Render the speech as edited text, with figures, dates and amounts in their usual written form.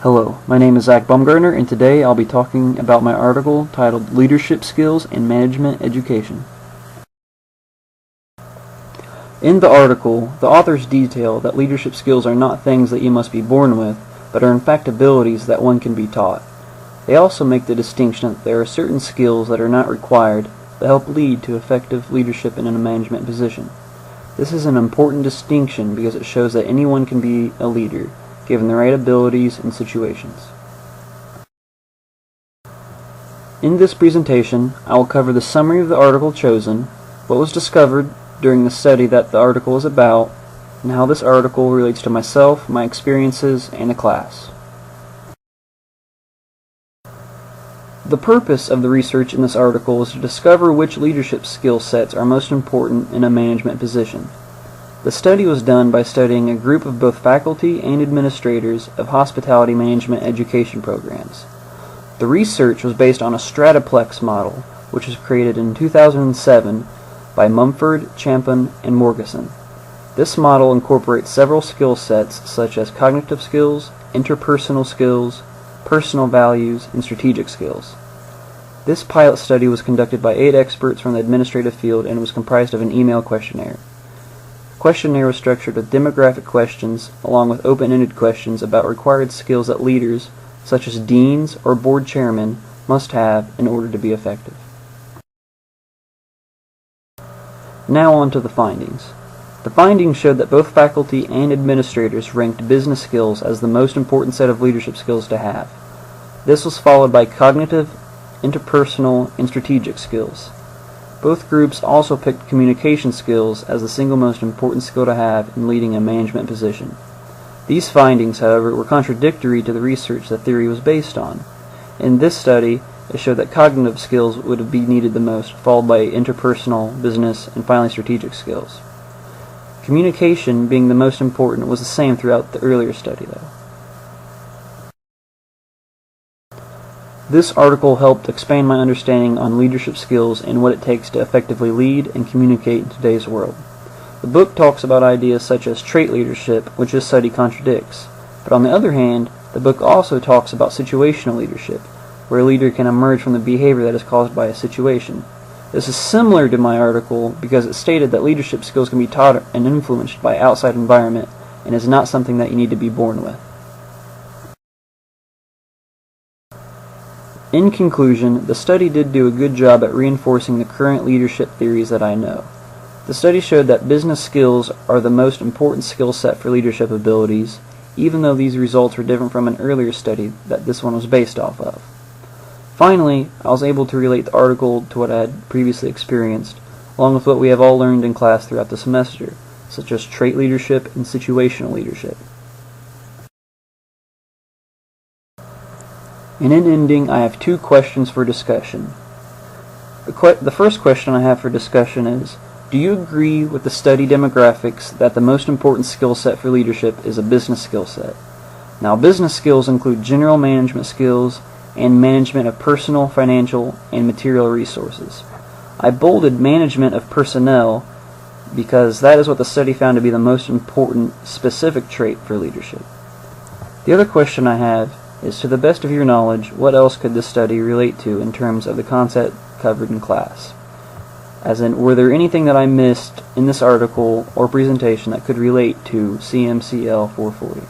Hello, my name is Zach Baumgartner, and today I'll be talking about my article titled Leadership Skills in Management Education. In the article, the authors detail that leadership skills are not things that you must be born with, but are in fact abilities that one can be taught. They also make the distinction that there are certain skills that are not required, but help lead to effective leadership in a management position. This is an important distinction because it shows that anyone can be a leader, given the right abilities and situations. In this presentation, I will cover the summary of the article chosen, what was discovered during the study that the article is about, and how this article relates to myself, my experiences, and the class. The purpose of the research in this article is to discover which leadership skill sets are most important in a management position. The study was done by studying a group of both faculty and administrators of hospitality management education programs. The research was based on a Strataplex model, which was created in 2007 by Mumford, Champion, and Morgeson. This model incorporates several skill sets such as cognitive skills, interpersonal skills, personal values, and strategic skills. This pilot study was conducted by 8 experts from the administrative field and was comprised of an email questionnaire. The questionnaire was structured with demographic questions along with open-ended questions about required skills that leaders, such as deans or board chairmen, must have in order to be effective. Now on to the findings. The findings showed that both faculty and administrators ranked business skills as the most important set of leadership skills to have. This was followed by cognitive, interpersonal, and strategic skills. Both groups also picked communication skills as the single most important skill to have in leading a management position. These findings, however, were contradictory to the research the theory was based on. In this study, it showed that cognitive skills would be needed the most, followed by interpersonal, business, and finally strategic skills. Communication, being the most important, was the same throughout the earlier study, though. This article helped expand my understanding on leadership skills and what it takes to effectively lead and communicate in today's world. The book talks about ideas such as trait leadership, which this study contradicts. But on the other hand, the book also talks about situational leadership, where a leader can emerge from the behavior that is caused by a situation. This is similar to my article because it stated that leadership skills can be taught and influenced by outside environment and is not something that you need to be born with. In conclusion, the study did do a good job at reinforcing the current leadership theories that I know. The study showed that business skills are the most important skill set for leadership abilities, even though these results were different from an earlier study that this one was based off of. Finally, I was able to relate the article to what I had previously experienced, along with what we have all learned in class throughout the semester, such as trait leadership and situational leadership. And in ending, I have 2 questions for discussion. The first question I have for discussion is, do you agree with the study demographics that the most important skill set for leadership is a business skill set? Now, business skills include general management skills and management of personal, financial, and material resources. I bolded management of personnel because that is what the study found to be the most important specific trait for leadership. The other question I have is, to the best of your knowledge, what else could this study relate to in terms of the concept covered in class? As in, were there anything that I missed in this article or presentation that could relate to CMCL 440?